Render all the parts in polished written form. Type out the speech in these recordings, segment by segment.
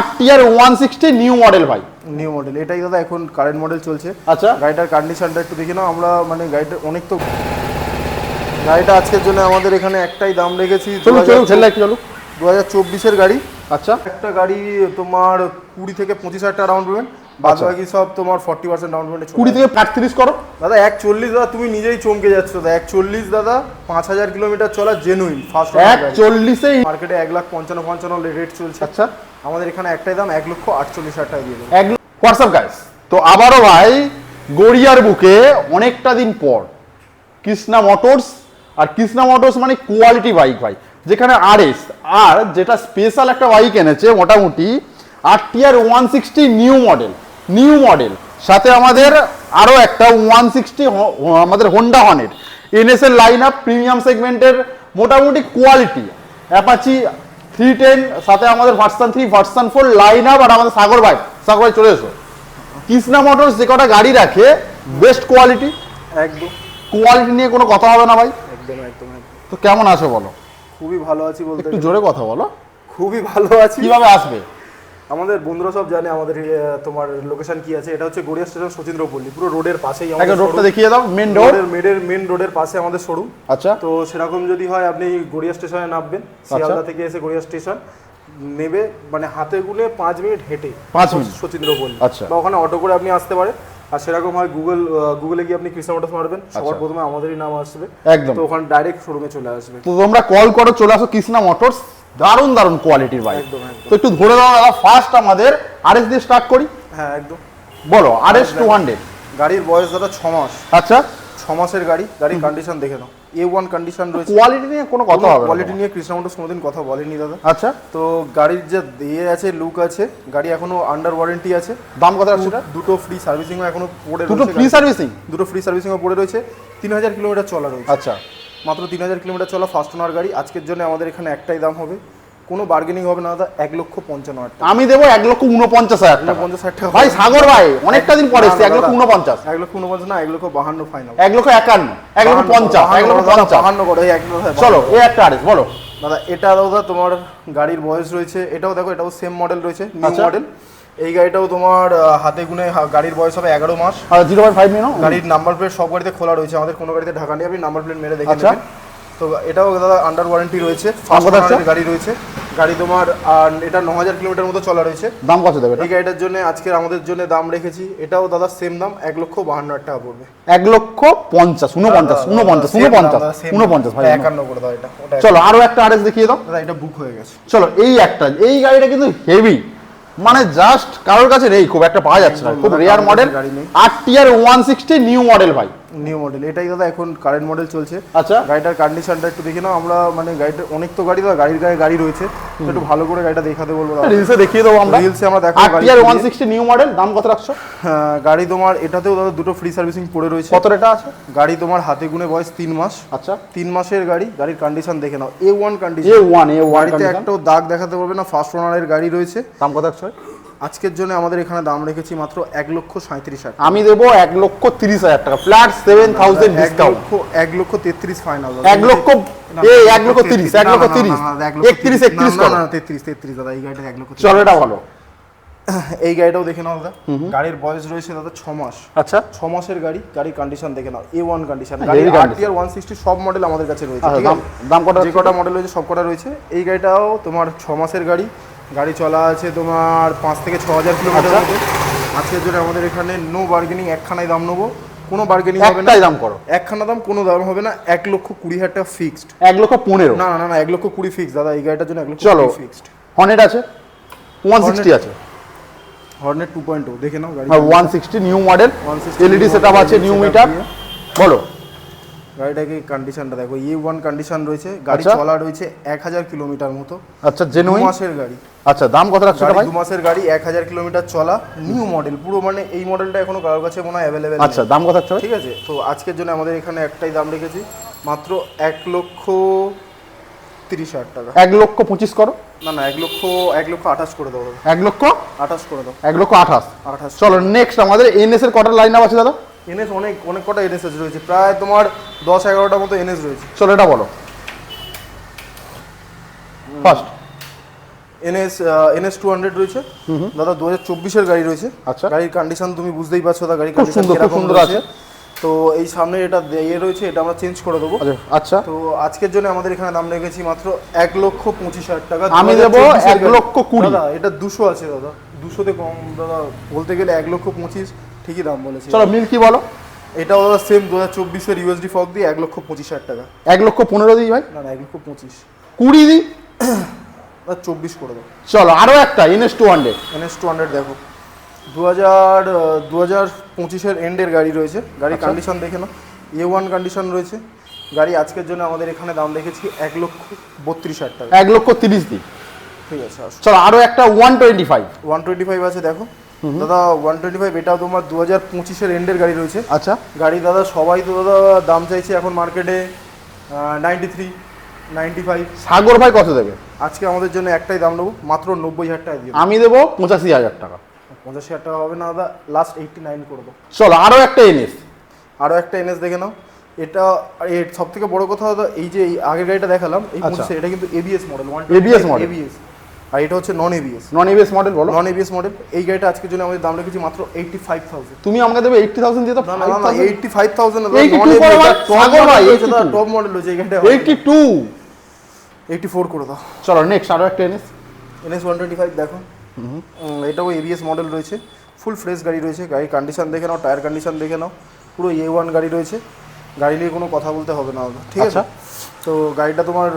RTR 160 new model ভাই, new model এটাই দাদা এখন কারেন্ট মডেল চলছে। আচ্ছা গাড়িটার কন্ডিশনটা একটু দেখে নাও। আমরা মানে গাড়িটা অনেক তো গাড়িটা আজকের জন্য আমাদের এখানে একটাই দাম রেখেছি 2024-এর গাড়ি। আচ্ছা একটা গাড়ি তোমার 20 থেকে 25,000 টাকা ডাউন পেমেন্ট, বাদ বাকি সব তোমার 40% ডাউন পেমেন্ট। 20 থেকে 35 করো দাদা। 140 দাদা, তুমি নিজেই চমকে যাচ্ছ দাদা। 140 দাদা, 5000 কিলোমিটার চলা জেনুইন ফার্স্ট 140 মার্কেটে 1,55,55 রেট চলছে। আচ্ছা আমাদের এখানে একটাই দাম 1,48,000 টাকা দিয়ে দেবো। হোয়াটসঅ্যাপ গাইস, তো আবারও ভাই গড়িয়ার বুকে অনেকটা দিন পর কৃষ্ণা মোটরস, আর কৃষ্ণা মোটরস মানে কোয়ালিটি বাইক ভাই, যেখানে RS আর যেটা স্পেশাল একটা বাইক এনেছে মোটামুটি RTR 160 নিউ মডেল, সাথে আমাদের আরও একটা 160 আমাদের হোন্ডা হর্নেট NS এর লাইন আপ প্রিমিয়াম সেগমেন্টের মোটামুটি কোয়ালিটি, অ্যাপাচি 310, সাথে আমাদের ভার্সন 3 ভার্সন 4 লাইন আপ, আর আমাদের সাগর ভাই চলে এসো। কৃষ্ণা মোটরস যে কটা গাড়ি রাখে বেস্ট কোয়ালিটি, একদম কোয়ালিটি নিয়ে কোনো কথা হবে না ভাই। একদম। তো কেমন আছো বলো? খুবই ভালো আছি বলতে, একটু জোরে কথা বলো। খুবই ভালো আছি। কিভাবে আসবে? আমাদের বন্ধুরা সব জানে আমাদের তোমার লোকেশন কি আছে। এটা হচ্ছে গড়িয়া স্টেশন সচিন্দ্রপল্লী, পুরো রোডের পাশেই আমাদের রোডটা দেখিয়ে দাও। মেন রোডের পাশে আমাদের শোরুম। আচ্ছা, তো সেরকম যদি হয় আপনি গড়িয়া স্টেশনে নামবেন, শিয়ালদা থেকে এসে গড়িয়া স্টেশন নেবে, মানে হাতে গুলে 5 মিনিট হেঁটে 5 মিনিট সচিন্দ্রপল্লী। আচ্ছা, বা ওখানে অটো করে আপনি আসতে পারেন। আর সেরকম হয় গুগলে গিয়ে আপনি কৃষ্ণা মোটরস মারবেন, সবার প্রথমে আমাদেরই নাম আসবে একদম। তো ওখানে ডাইরেক্ট শোরুমে চলে আসবে। তো তোমরা কল করো, চলে আসো কৃষ্ণা মোটরস, দারুণ কোয়ালিটির বাইক। একদম। তো একটু ধরে দাও দাদা। ফার্স্ট আমাদের RS দিয়ে স্টার্ট করি। হ্যাঁ একদম, বলো। RS 200 গাড়ির বয়স দাদা 6 মাস। আচ্ছা, 6 মাসের গাড়ির কন্ডিশন দেখে নাও, A1 কন্ডিশন রয়েছে। কোয়ালিটি নিয়ে কোনো কথা হবে না, কোয়ালিটি নিয়ে কৃষ্ণা মোটরস কোনোদিন কথা বলেনি দাদা। আচ্ছা, তো গাড়ির যে দিয়ে আছে লুক আছে, গাড়ি এখনো আন্ডার ওয়ারেন্টি আছে। দাম কত আছে? দুটো ফ্রি সার্ভিসিংও এখনো পড়ে রয়েছে। দুটো ফ্রি সার্ভিসিংও পড়ে রয়েছে। 3000 কিলোমিটার চলা রয়েছে। আচ্ছা, মাত্র 3000 কিলোমিটার চলা ফার্স্ট ওনার গাড়ি। আজকের জন্য আমাদের এখানে একটাই দাম হবে, কোনো বার্গেনিং হবে না দাদা, 1,55,000 টাকা। আমি দেবো 1,49,000 টাকা। ভাই সাগর ভাই অনেকটা দিন পরে এসেছে। 1,49,000 1,49,000 না, 1,52,000 ফাইনাল। 1,51,000 1,50,000 1,52,000 করে। চলো এই একটা RS বলো দাদা। এটা দাদা তোমার গাড়ির বয়স রয়েছে, এটাও দেখো, এটাও সেম মডেল রয়েছে, নিউ মডেল। এই গাড়িটাও তোমার হাতে গুনে গাড়ির বয়স হবে 11 মাস। 0.5 নিও। গাড়ির নাম্বার প্লেট সব গাড়িতে খোলা রয়েছে, আমাদের কোনো গাড়িতে ঢাকা নেই, আপনি নাম্বার প্লেট মেরে দেখে নেবেন। তো এটাও দাদা আন্ডার ওয়ারেন্টি রয়েছে, ফার্স্ট ওনারের গাড়ি রয়েছে। গাড়ি তোমার এটা 9000 কিলোমিটার মতো চলা রয়েছে। দাম কত দেবে এই গাড়িটার জন্য আজকে আমাদের জন্য দাম রেখেছি, এটাও দাদা সেম দাম, 1,52,000 টাকা পড়বে। 1,50,000 ভাই 51 করে দাও এটা। চলো আরো একটা RS দেখিয়ে দাও দাদা, এটা বুক হয়ে গেছে। চলো এই গাড়িটা কিন্তু হেভি, মানে জাস্ট কারোর কাছে নেই, খুব একটা পাওয়া যাচ্ছে না, খুব rare model. RTR 160 new model ভাই, নিউ মডেল এটাই দাদা এখন কারেন্ট মডেল চলছে। আচ্ছা, গাড়িটার কন্ডিশনটা একটু দেখে নাও। আমরা মানে গাড়িটা অনেক তো গাড়ি দাদা, গাড়ির গায়ে গাড়ি রয়েছে, একটু ভালো করে গাড়িটা দেখাতে বলবো দাদা। রিলসে দেখিয়ে দেবো আমরা। রিলসে আমরা দেখো RTR 160 নিউ মডেল। দাম কত রাখছো? গাড়ি তোমার এটাতেও দাদা দুটো ফ্রি সার্ভিসিং পড়ে রয়েছে। কত রেট আছে? গাড়ি তোমার হাতে গুনে বয়স 3 মাস। আচ্ছা, 3 মাসের গাড়ি। গাড়ির কন্ডিশন দেখে নাও, A1 কন্ডিশন। গাড়িতে একটাও দাগ দেখাতে পারবে না, ফার্স্ট ওনারের গাড়ি রয়েছে। দাম কত রাখছো? আজকের জন্য আমাদের এখানে দাম রেখেছি মাত্র 1,37,000 টাকা। আমি দেবো 1,30,000 টাকা ফ্ল্যাট, 7,000 ডিসকাউন্ট। 1,33,000 ফাইনাল। 1,30,000 33 দাদা। এই গাড়িটা 1,30,000। চলো এটা ভালো। এই গাড়িটাও দেখে নাও দাদা, গাড়ির বয়স রয়েছে দাদা 6 মাস। আচ্ছা, 6 মাসের গাড়ি। গাড়ির কন্ডিশন দেখে নাও, A1 কন্ডিশন। গাড়ির RTR 160 সব মডেল আমাদের কাছে রয়েছে, ঠিক আছে? দাম কত? যে কটা মডেল রয়েছে সব কটা রয়েছে। এই গাড়িটাও তোমার 6 মাসের গাড়ি। গাড়ি চলা আছে তোমার 5 থেকে 6,000 কিলোমিটার মধ্যে। আজকের জন্য আমাদের এখানে নো বার্গেনিং, একখানায় দাম নেবো, কোনো বার্গেনিং হবে না। দাম করো, একখানা দাম, কোনো দাম হবে না। 1,20,000 টাকা ফিক্সড। 1,15,000 না না না, 1,20,000 ফিক্সড দাদা। এই গাড়িটার জন্য 1,20,000 ফিক্সড। হর্নেট আছে 160 আছে, হর্নেট 2.0 দেখে নাও গাড়ি। 160 নিউ মডেল, LED সেটআপ আছে, নিউ মিটার। বলো গাড়িটাকে কন্ডিশনটা দেখো, A1 কন্ডিশন রয়েছে। গাড়ি চলা রয়েছে 1000 কিলোমিটার মতো। আচ্ছা, জেনুইন 2 মাসের গাড়ি। আচ্ছা, দাম কত রাখছো ভাই? 2 মাসের গাড়ি, 1000 কিলোমিটার চলা, নিউ মডেল পুরো, মানে এই মডেলটা এখনো কারোর কাছে মনে হয় অ্যাভেলেবেল। আচ্ছা, দাম কত রাখছো? ঠিক আছে, তো আজকের জন্য আমাদের এখানে একটাই দাম রেখেছি, মাত্র 1,30,000 টাকা। 1,25,000 করো। না না, 1,28,000 করে দাও। 1,28,000 করে দাও। 1,28,000। চলো নেক্সট আমাদের NS এর কটার লাইন আপ আছে দাদা? NS অনেক কটা NS রয়েছে, প্রায় তোমার 10-11টা মতো NS রয়েছে। চলো এটা বলো। ফার্স্ট NS 200 রয়েছে দাদা, 2024-এর গাড়ি রয়েছে। আচ্ছা। গাড়ির কন্ডিশন তুমি বুঝতেই পারছো দাদা, গাড়ির খুব কন্ডিশন সুন্দর, খুব কিরকম সুন্দর রয়েছে। আছে। তো এই সামনে এটা ইয়ে রয়েছে, এটা আমরা চেঞ্জ করে দেবো। আচ্ছা, তো আজকের জন্য আমাদের এখানে দাম রেখেছি মাত্র 1,25,000 টাকা। আমি দেবো 2024-এর গাড়ি। 1,20,000 দাদা এটা 200 আছে দাদা, 200-তে কম দাদা বলতে গেলে 1,25,000 ঠিকই দাম বলেছি। চলো মিল্কি বলো। এটাও দাদা সেম 2024-এর USD ফগ দিয়ে 1,25,000 টাকা। 1,15,000 দিই ভাই, না না 1,25,000 20 দিই, দাদা 24 করে দাও। চলো আরো একটা NS 200। NS 200 দেখো, 2025-এর এন্ডের গাড়ি রয়েছে। গাড়ির আচ্ছা। কন্ডিশন দেখে নাও, A1 কন্ডিশন রয়েছে। গাড়ি আজকের জন্য আমাদের এখানে দাম রেখেছি 1,32,000 টাকা। 1,30,000 দিই, ঠিক আছে আসো। চলো আরো একটা 125। 125 আছে দেখো দাদা, 125 এটাও তোমার 2025-এর এন্ডের গাড়ি রয়েছে। আচ্ছা, গাড়ি দাদা সবাই তো দাদা দাম চাইছে এখন মার্কেটে 93, 95। সাগর ভাই কত দেবে? আজকে আমাদের জন্য একটাই দাম নেবো, মাত্র 90,000 টাকা দিয়ে। আমি দেবো 85,000 টাকা। 85,000 টাকা হবে না দাদা, লাস্ট 89 করে দাও। চলো আরো একটা NS। আরও একটা NS দেখে নাও। এটা এর সব থেকে বড় কথা দাদা, এই যে এই আগের গাড়িটা দেখালাম এই আচ্ছা। 25, এটা কিন্তু ABS model, ABS model। ABS, আর এটা হচ্ছে নন ABS। নন ABS মডেল বলো। নন ABS মডেল। এই গাড়িটা আজকের জন্য আমাদের দাম রেখেছি মাত্র 85,000। তুমি আমাকে দেবে 80,000 দিয়ে, তো না না না 85,000 না, 82 করে ভাই, সাগর ভাই, 82 টপ মডেল হচ্ছে এই গাড়িটা। 82। 84 করে দাও। চলো নেক্সট আরো একটা NS। NS 125 দেখো, এটাও ABS মডেল রয়েছে, ফুল ফ্রেশ গাড়ি রয়েছে। গাড়ির কন্ডিশন দেখে নাও, টায়ার কন্ডিশন দেখে নাও, পুরো A1 গাড়ি রয়েছে। গাড়ি নিয়ে কোনো কথা বলতে হবে না দাদা, ঠিক আছে। আচ্ছা। তো গাড়িটা তোমার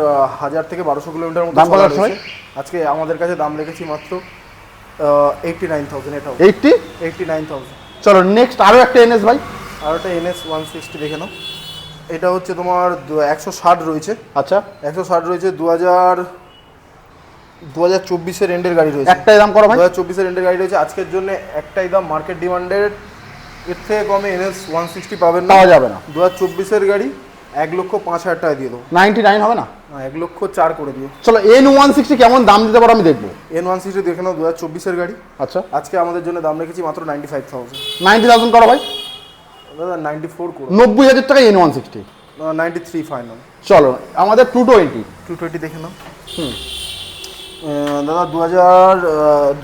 1000 থেকে 1200 কিলোমিটার মতো দাম কত চলা আছে রয়েছে। আজকে আমাদের কাছে দাম রেখেছি মাত্র 89,000। এটাও 80। 89,000। চলো নেক্সট আরো একটা NS ভাই। আর একটা NS 160 দেখে নাও, এটা হচ্ছে তোমার 160 রয়েছে। আচ্ছা, 160 রয়েছে, 2024-এর এন্ডের গাড়ি রয়েছে। একটাই দাম করো ভাই। 2024-এর এন্ডের গাড়ি রয়েছে। আজকের জন্য একটাই দাম, মার্কেট ডিমান্ডের এর থেকে কমে NS 160 পাবেন না, পাওয়া যাবে না। 2024-এর গাড়ি 1,05,000 টাকা দিয়ে দেবো। 99 হবে না? 1,04,000 করে দিও। চলো N160 কেমন দাম দিতে পারো আমি দেখবো। N160 দেখে নাও, 2024-এর গাড়ি। আচ্ছা, আজকে আমাদের জন্য দাম রেখেছি মাত্র 95,000। 90,000 করো ভাই। দাদা 94 করো। 90,000 টাকা N160। 93 ফাইনাল। চলো আমাদের 220। 220 দেখে নাও। দাদা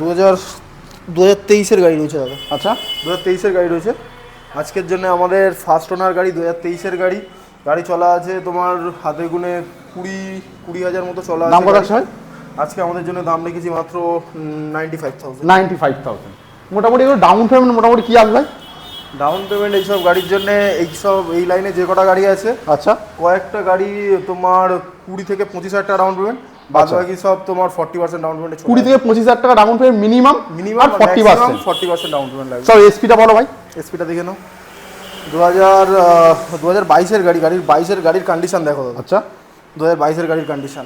2023-এর গাড়ি রয়েছে দাদা। আচ্ছা, 2023-এর গাড়ি রয়েছে। আজকের জন্য আমাদের ফার্স্ট ওনার গাড়ি, 2023-এর গাড়ি। গাড়ি চলা আছে তোমার হাতে গুনে 20,000 মতো চলা আছে। দাম কত আছে ভাই? আজকে আমাদের জন্য দাম রেখেছি মাত্র 95,000। 95,000। মোটামুটি এগুলো ডাউন পেমেন্ট মোটামুটি কি আসবে? ডাউন পেমেন্ট এইসব গাড়ির জন্য, এইসব এই লাইনে যে কটা গাড়ি আছে আচ্ছা, কয়েকটা গাড়ি তোমার 20 থেকে 25,000 টাকা ডাউন পেমেন্ট, বাদ বাকি সব তোমার 40% ডাউন পেমেন্টে 20 থেকে 25,000 টাকা ডাউন পেমেন্ট মিনিমাম, মিনিমাম, আর 40%। 40% ডাউন পেমেন্ট লাগবে। চলো এসপিটা বলো ভাই। এসপিটা দেখে নাও, 2022-এর গাড়ি। গাড়ির 22-এর গাড়ির কন্ডিশন দেখো দাদা। আচ্ছা, 2022-এর গাড়ির কন্ডিশন,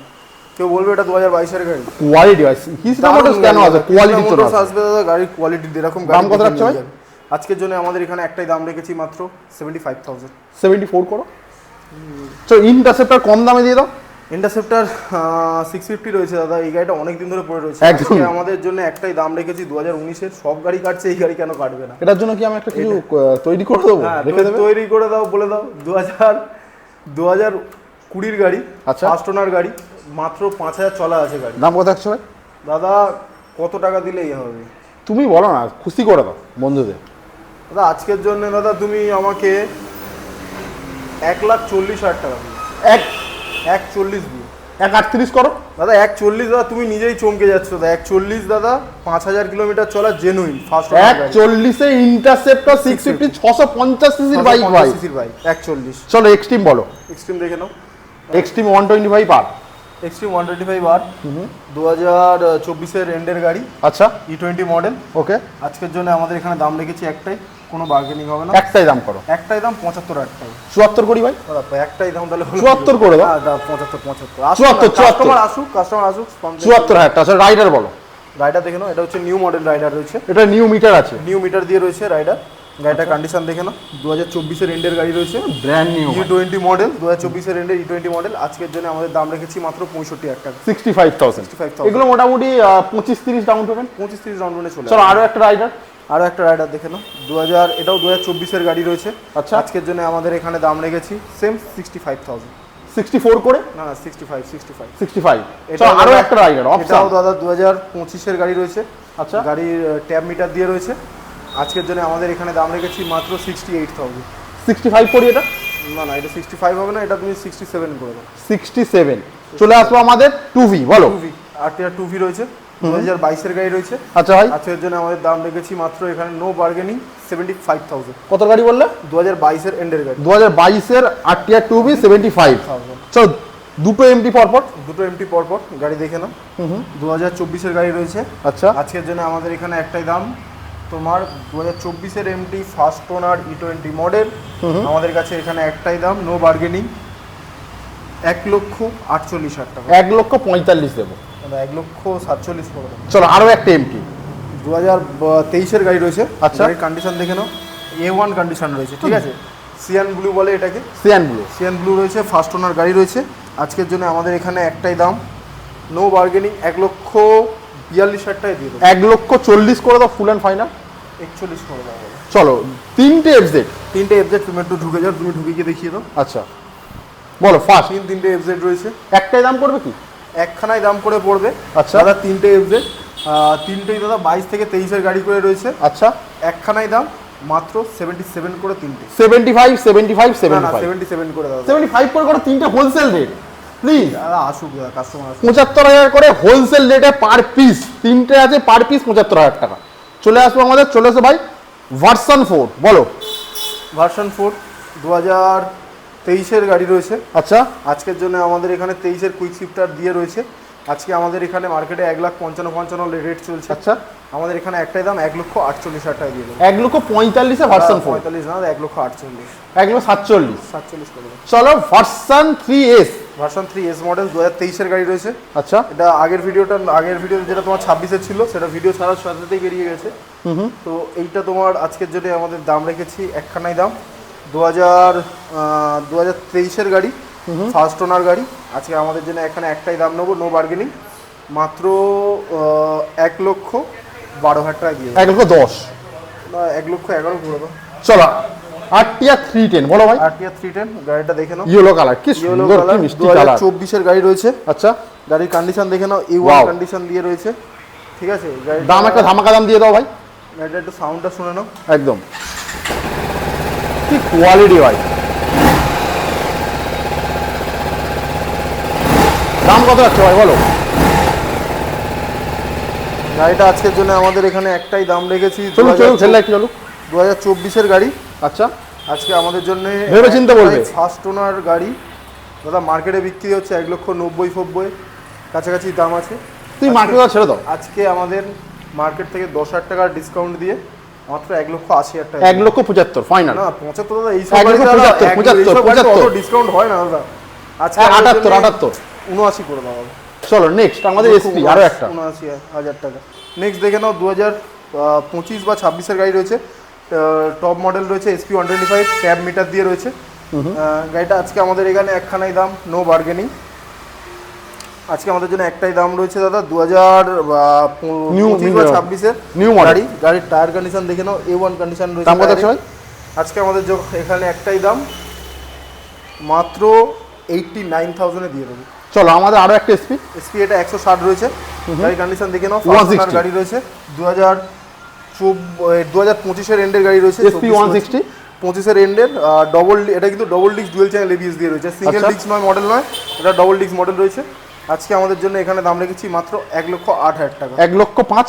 কেউ বলবে এটা 2022-এর গাড়ি। কোয়ালিটি ভাই, কৃষ্ণা মোটরস কেন আছে? কোয়ালিটি তো মোটরস আসবে দাদা, গাড়ির কোয়ালিটি এরকম। দাম কত রাখছো ভাই? আজকের জন্য আমাদের এখানে একটাই দাম রেখেছি মাত্র 75,000। 74 করো। চলো ইন্টারসেপ্টর কম দামে দিয়ে দাও। ইন্টারসেপ্টার 650 রয়েছে দাদা, এই গাড়িটা অনেক দিন ধরে পড়ে রয়েছে। একদম। আজকে আমাদের জন্য একটাই দাম রেখেছি 2019-এর। সব গাড়ি কাটছে, এই গাড়ি কেন কাটবে না? এটার জন্য কি আমি একটা কিছু তৈরি করে দেবো? হ্যাঁ, রেখে দেবে? তৈরি করে দাও, বলে দাও। 2020-এর গাড়ি, আচ্ছা। ফার্স্ট ওনার গাড়ি, মাত্র 5,000 চলা আছে গাড়ি। দাম কত আছে ভাই? দাদা কত টাকা দিলেই হবে? তুমি বলো না, খুশি করে দাও বন্ধুদের। দাদা আজকের জন্য দাদা তুমি আমাকে 1,40,000 টাকা দিও। 1,40,000 দিও। 1,38 করো। দাদা 1,40,000 দাদা, তুমি নিজেই চমকে যাচ্ছ দাদা। 1,40,000 দাদা, 5,000 কিলোমিটার চলা জেনুইন ফার্স্ট ওনার গাড়ি। 1,40,000 এ ইন্টারসেপ্টর 650 650 সিসির বাইক ভাই। 1,40,000। চলো এক্সট্রিম বলো। এক্সট্রিম দেখে নাও। এক্সট্রিম 125 আর এক্সট্রিম 125 আর 2024-এর এন্ডের গাড়ি। আচ্ছা, E20 মডেল। ওকে। আজকের জন্য আমাদের এখানে দাম রেখেছি একটাই, কোনো বার্গেনিং হবে না। একটাই দাম করো। একটাই দাম 75,000 টাকা। 74 করি ভাই। দাদা একটাই দাম তাহলে হলো 74 করে দাও। হ্যাঁ দাদা 75। 74, কাস্টমার আসুক, কাস্টমার আসুক। 74,000 টাকা। আচ্ছা, রাইডার বলো। রাইডার দেখে নাও, এটা হচ্ছে নিউ মডেল রাইডার রয়েছে। এটা নিউ মিটার আছে। নিউ মিটার দিয়ে রয়েছে রাইডার। গাড়িটার কন্ডিশন দেখে নাও, 2024-এর এন্ডের গাড়ি রয়েছে, ব্র্যান্ড নিউ E20 মডেল। 2024-এর এন্ডের E20 মডেল। আজকের জন্য আমাদের দাম রেখেছি মাত্র 65,000 টাকা। 65,000। 65,000। এগুলো মোটামুটি 25-30 ডাউন পেমেন্ট। 25-30 ডাউন পেমেন্টে চলে চলো আরো একটা রাইডার। আরও একটা রাইডার দেখে নাও, এটাও 2024-এর গাড়ি রয়েছে। আচ্ছা। আজকের জন্য আমাদের এখানে দাম রেখেছি সেম 65,000। 64 করে না না 65 65 এটা আরো একটা রাইডার এটাও দাদা 2025 এর গাড়ি রয়েছে। আচ্ছা গাড়ির ট্যাব মিটার দিয়ে রয়েছে। আজকের জন্য আমাদের এখানে দাম রেখেছি মাত্র 68,000। 65 করি এটা না না এটা 65 হবে না, এটা তুমি 67 করে দাও। 67 চলে আসবো আমাদের 2V বলো। 2V আরটিআর 2V রয়েছে, 2022 এর গাড়ি রয়েছে। আচ্ছা ভাই আজকের জন্য আমাদের দাম রেখেছি মাত্র এখানে নো বার্গেনিং 75,000। কত গাড়ি বললে? 2022 এর এন্ডের গাড়ি, 2022 এর আরটিআর 2V 75। চলো দুটো এমটি পরপর, দুটো এমটি পরপর গাড়ি দেখে নাও। 2024 এর গাড়ি রয়েছে। আচ্ছা আজকের জন্য আমাদের এখানে একটাই দাম, তোমার 2024 এর MT first owner E20 model. আমাদের কাছে এখানে একটাই দাম, নো বার্গেনিং, 1,48,000 টাকা। 1,45,000 দেবো। 1,47,000 করে দেবো। চলো আরো একটা এমটি 2023 এর গাড়ি রয়েছে। আচ্ছা। গাড়ির কন্ডিশন দেখে নাও, A1 কন্ডিশন রয়েছে, ঠিক আছে। সিয়ান ব্লু বলে এটাকে, সিয়ান ব্লু। সিয়ান ব্লু রয়েছে, ফার্স্ট ওনার গাড়ি রয়েছে। আজকের জন্য আমাদের এখানে একটাই দাম, নো বার্গেনিং, 1,42,000 টাকায় দিয়ে দেবো। 1,40,000 করে দাও ফুল অ্যান্ড ফাইনাল। 41 করে দেওয়া হবে। চলো তিনটে এফজেড। তিনটে এফজেড, তুমি একটু ঢুকে যাও, তুমি ঢুকে গিয়ে দেখিয়ে দাও। আচ্ছা বলো ফার্স্ট। তিনটে এফজেড রয়েছে, একটাই দাম করবে কি? একখানায় দাম করে পড়বে। আচ্ছা। দাদা তিনটে এফজেড, তিনটেই দাদা 22 থেকে 23 এর গাড়ি করে রয়েছে। আচ্ছা একখানায় দাম মাত্র 77 করে তিনটে। 75 75 না না 75 77 করে দাদা। 75 করে করে তিনটে হোলসেল রেট প্লিজ। দাদা আসুক কাস্টমার আসুক। 75,000 করে হোলসেল রেটে পার পিস, তিনটে আছে পার পিস 75,000 টাকা। চলে আসবো আমাদের, চলে আসো ভাই ভার্সন 4 বলো। ভার্সন 4 2023 এর গাড়ি রয়েছে। আচ্ছা আজকের জন্য আমাদের এখানে 23 এর কুইক শিফটার দিয়ে রয়েছে। আজকে আমাদের এখানে মার্কেটে 1,55,000 রেট চলছে। আচ্ছা আমাদের এখানে একটাই দাম, 1,48,000 টাকা দিয়ে দেবো। 1,45,000 ভার্সন 4, 45 না 1,48,000, 1,47,000। 47 করে দেবো। চলো version 3S। Version 3S model 2023 এর গাড়ি রয়েছে। আচ্ছা এটা আগের ভিডিওতে যেটা তোমার 26 এর ছিল, সেটা ভিডিও ছাড়ার সাথে সাথেই বেরিয়ে গেছে। তো এইটা তোমার আজকের জন্য আমাদের দাম রেখেছি একখানাই দাম, 2023 এর গাড়ি, ফার্স্ট ওনার গাড়ি। আজকে আমাদের জন্য এখানে একটাই দাম নেবো, নো বার্গেনিং, মাত্র 1,12,000 টাকা দিয়ে 1,10,000। 1,11,000 করে দাও। চলো আরটিআর 310 বলো ভাই। আরটিআর 310 গাড়িটা দেখে নাও, ইয়েলো কালার, কি ইয়েলো সুন্দর, কি কালার, মিষ্টি কালার। 2024 এর গাড়ি রয়েছে। আচ্ছা গাড়ির কন্ডিশন দেখে নাও, Wow. A1 কন্ডিশন দিয়ে রয়েছে, ঠিক আছে। দাম একটা ধামাকা দাম দিয়ে দাও ভাই। গাড়িটা একটু সাউন্ডটা শুনে নাও, একদম কি কোয়ালিটি ভাই। দাম কত আছে ভাই বলো। গাড়িটা আজকের জন্য আমাদের এখানে একটাই দাম রেখেছি, চলুন চলুন ছেলে একটু চলুন। 2024 এর গাড়ি। আচ্ছা আজকে আমাদের জন্য ভেবেচিন্তে বলবে। ফার্স্ট ওনার গাড়ি দাদা, মার্কেটে বিক্রি হচ্ছে 1,90,000 কাছাকাছি দাম আছে। তুই মার্কেটে ছেড়ে দাও। আজকে আমাদের মার্কেট থেকে 10,000 টাকার ডিসকাউন্ট দিয়ে মাত্র 1,80,000 টাকা। 1,75,000 ফাইনাল। না 75 দাদা, এই সব 1,75,000 ডিসকাউন্ট হয় না দাদা। আজকে 78 79 করে দাও। চলো নেক্সট আমাদের এসপি আরো একটা 79,000 টাকা। নেক্সট দেখে নাও 2025 বা 26 এর গাড়ি রয়েছে, টপ মডেল রয়েছে, SP 125 ট্যাব মিটার দিয়ে রয়েছে। গাড়িটা আজকে আমাদের এখানে একখানাই দাম, নো বার্গেনিং। আজকে আমাদের জন্য একটাই দাম রয়েছে দাদা, 2025 বা 26 এর নিউ মডেল। গাড়ির টায়ার কন্ডিশন দেখে নাও, A1 কন্ডিশন রয়েছে। দাম কত আছে ভাই? আজকে আমাদের এখানে একটাই দাম, মাত্র 89,000 এ দিয়ে দেবো। চলো আমাদের আরো একটা এসপি। এসপি এটা 160 রয়েছে, গাড়ির কন্ডিশন দেখে নাও, 160 গাড়ি রয়েছে, 2025 এর এন্ডের গাড়ি রয়েছে, এসপি 160 25 এর এন্ডের ডবল, এটা কিন্তু double disc dual channel ABS দিয়ে রয়েছে, সিঙ্গেল আচ্ছা। ডিস্ক নয়, মডেল নয়, এটা ডবল ডিস্ক মডেল রয়েছে। আজকে আমাদের জন্য এখানে দাম রেখেছি মাত্র 1,08,000 টাকা। 1,05,000।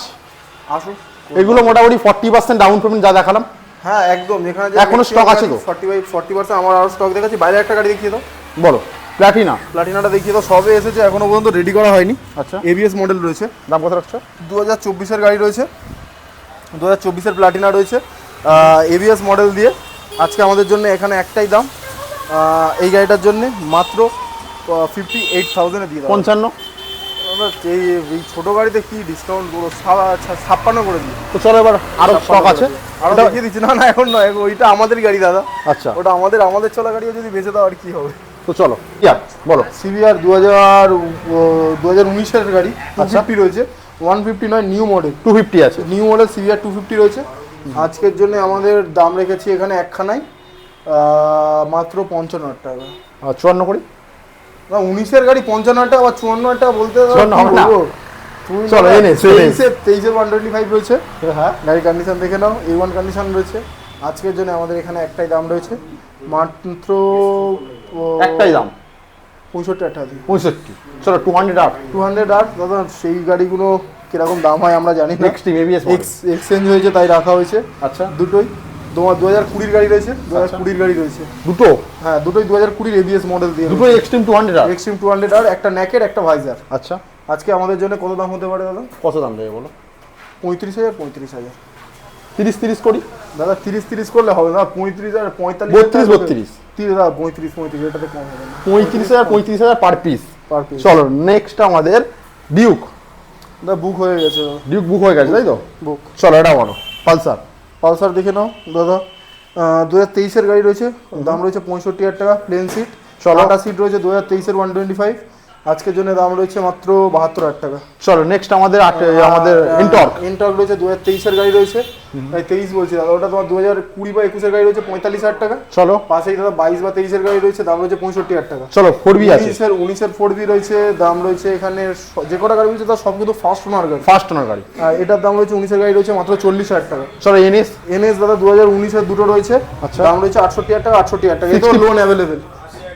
আসুন, এগুলো মোটামুটি 40% ডাউন পেমেন্ট যা দেখালাম। হ্যাঁ একদম, এখানে এখনো stock আছে তো? 40% আমার আরো স্টক দেখাচ্ছি। বাইরে একটা গাড়ি দেখিয়ে দাও, বলো প্ল্যাটিনা। প্লাটিনাটা দেখিয়ে দাও, সবে এসেছে, এখনো পর্যন্ত রেডি করা হয়নি। আচ্ছা এবিএস মডেল রয়েছে, দাম কত রাখছো? 2024 এর গাড়ি রয়েছে, 2024 এর প্লাটিনা রয়েছে, এবিএস মডেল দিয়ে। আজকে আমাদের জন্য এখানে একটাই দাম, এই গাড়িটার জন্য মাত্র 58,000 এ দিয়ে দাও। 55। এই ছোট গাড়িতে কি ডিসকাউন্ট করবো, 56 করে দিই। তো চলো এবার আরো স্টক আছে, আরো দেখিয়ে দিচ্ছি। না না এখন নয়, ওইটা আমাদের গাড়ি দাদা। আচ্ছা ওটা আমাদের চলা গাড়িও যদি বেঁচে দাও আর কি হবে। তো চলো ইয়া বলো। সিভিআর 2019 এর গাড়ি, 250 রয়েছে, 150 নয়, নিউ মডেল 250 আছে। নিউ মডেল সিভিআর 250 রয়েছে। আজকের জন্য আমাদের দাম রেখেছি এখানে একখানাই মাত্র 55,000 টাকা। 54 করি। না 19-এর গাড়ি 55 টাকা বা 54 টাকা বলতে দাদা, 54 হবে কি না। বলবো? তুমি চলো, দাদা, NS 23-এর 125 রয়েছে। হ্যাঁ, গাড়ির কন্ডিশন দেখে নাও, A1 কন্ডিশন রয়েছে। আজকের জন্য আমাদের এখানে একটাই দাম রয়েছে, মাত্র একটাই দাম 65 টাকা দিয়ে। 65। চলো 200 আপ। 200 আর দাদা সেই গাড়িগুলো কিরকম দাম হয় আমরা জানি না, নেক্সট এবিএস এক্সচেঞ্জ হয়েছে তাই রাখা হয়েছে। আচ্ছা, দুটোই তোমার 2020 গাড়ি রয়েছে, 2020 গাড়ি রয়েছে। দুটো হ্যাঁ, দুটোই 2020 এবিএস মডেল দিয়ে। দুটো এক্সট্রিম 200 আপ। এক্সট্রিম 200 আর একটা নেকের, একটা ভাইজার। আচ্ছা, আজকে আমাদের জন্য কত দাম হতে পারে দাদা? কত দাম দেবে বলো? 35,000। 35,000 30 করি দাদা। 30 করলে হবে না, 35 আর 45। 32 দাদা 35 এটাতে কম হবে না। 35,000 পার পিস। Per piece. চলো নেক্সট আমাদের ডিউক। দাদা বুক হয়ে গেছে দাদা। ডিউক বুক হয়ে গেছে তাই তো? বুক। চলো এটা বলো। পালসার। পালসার দেখে নাও দাদা, 2023-এর গাড়ি রয়েছে, দাম রয়েছে 65,000 টাকা। প্লেন সিট, চলো। 8টা সিট রয়েছে, 2023-এর 125। আজকের জন্য দাম রয়েছে মাত্র 72,000 টাকা। চলো নেক্সট আমাদের আমাদের ইন্টর্ক। ইন্টর্ক রয়েছে, 2023-এর গাড়ি রয়েছে, তাই 23 বলছি দাদা। ওটা তোমার 2020 বা 21-এর গাড়ি রয়েছে, 45,000 টাকা। চলো পাশেই দাদা 22 বা 23-এর গাড়ি রয়েছে, দাম রয়েছে 65,000 টাকা। চলো 4B আছে। 19-এর 4B রয়েছে, দাম রয়েছে এখানে যে কটা গাড়ি রয়েছে তার সব কিন্তু ফার্স্ট ওনার গাড়ি। ফার্স্ট ওনার গাড়ি। আর এটার দাম রয়েছে 19-এর গাড়ি রয়েছে মাত্র 40,000 টাকা। চলো এনএস। এনএস দাদা 2019-এর দুটো রয়েছে, আচ্ছা। দাম রয়েছে 68,000 টাকা। 68,000 টাকা। এটাও লোন অ্যাভেলেবেল।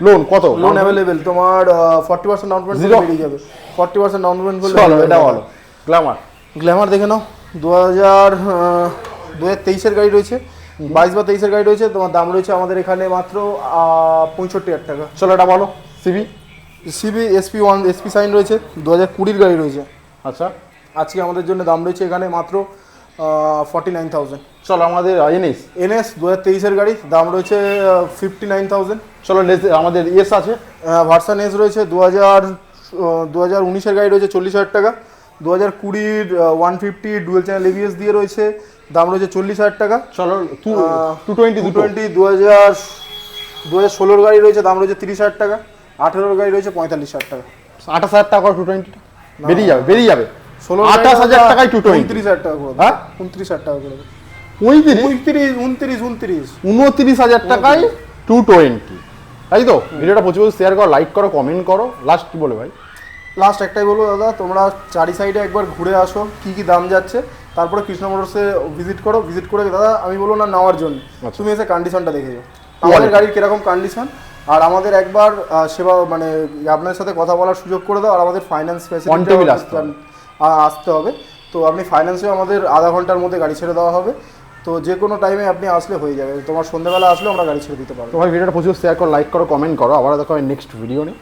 লোন কত? লোন অ্যাভেলেবেল তোমার 40% ডাউন পেমেন্ট Zero? বেরিয়ে যাবে। 40% ডাউন পেমেন্ট করলে চলো এটা বলো। গ্ল্যামার। গ্ল্যামার দেখে নাও, 2023-এর গাড়ি রয়েছে, 22 বা 23-এর গাড়ি রয়েছে, তোমার দাম রয়েছে আমাদের এখানে মাত্র 65,000 টাকা। চলো এটা বলো। CB. CB SP1 SP sign রয়েছে, 2020-র গাড়ি রয়েছে। আচ্ছা, আজকে আমাদের জন্য দাম রয়েছে এখানে মাত্র 49,000। চলো আমাদের এনএস। এনএস 2023-এর গাড়ি, দাম রয়েছে 59,000। চলো আমাদের এস আছে। ভার্সন এস রয়েছে, 2019-এর গাড়ি রয়েছে 40,000 টাকা। 2020-র 150 ডুয়েল চ্যানেল এবিএস দিয়ে রয়েছে, দাম রয়েছে 40,000 টাকা। চলো 220 দুটো। 2016-র গাড়ি রয়েছে, দাম রয়েছে 30,000 টাকা। 18-র গাড়ি রয়েছে 45,000 টাকা। 28,000 টাকা 220 বেরিয়ে যাবে 28,000 টাকায় 220। 29,000 টাকা করে। হ্যাঁ, 29,000 টাকা করে। 29,000 টাকায় 220, তাই তো? ভিডিওটা প্রচুর শেয়ার করো, লাইক করো, কমেন্ট করো। লাস্ট কি বলে ভাই? লাস্ট একটাই বলবো দাদা, তোমরা চারি সাইডে একবার ঘুরে আসো কি কি দাম যাচ্ছে, তারপরে কৃষ্ণ মোটরসে ভিজিট করো। ভিজিট করে দাদা আমি বলবো না নেওয়ার জন্য, তুমি এসে কন্ডিশনটা দেখে যাও আমাদের গাড়ির কিরকম কন্ডিশন। আর আমাদের একবার সেবা মানে আপনাদের সাথে কথা বলার সুযোগ করে দাও। আর আমাদের ফাইন্যান্স ফ্যাসিলিটি আসতে হবে, তো আপনি ফাইন্যান্সেও আমাদের আধা ঘন্টার মধ্যে গাড়ি ছেড়ে দেওয়া হবে। তো যে কোনো টাইমে আপনি আসলে হয়ে যাবে, তোমার সন্ধ্যাবেলা আসলে আমরা গাড়ি ছেড়ে দিতে পারবো। তোমার ভিডিওটা প্রচুর শেয়ার করো, লাইক করো, কমেন্ট করো। আবার দেখো নেক্সট ভিডিও নিয়ে।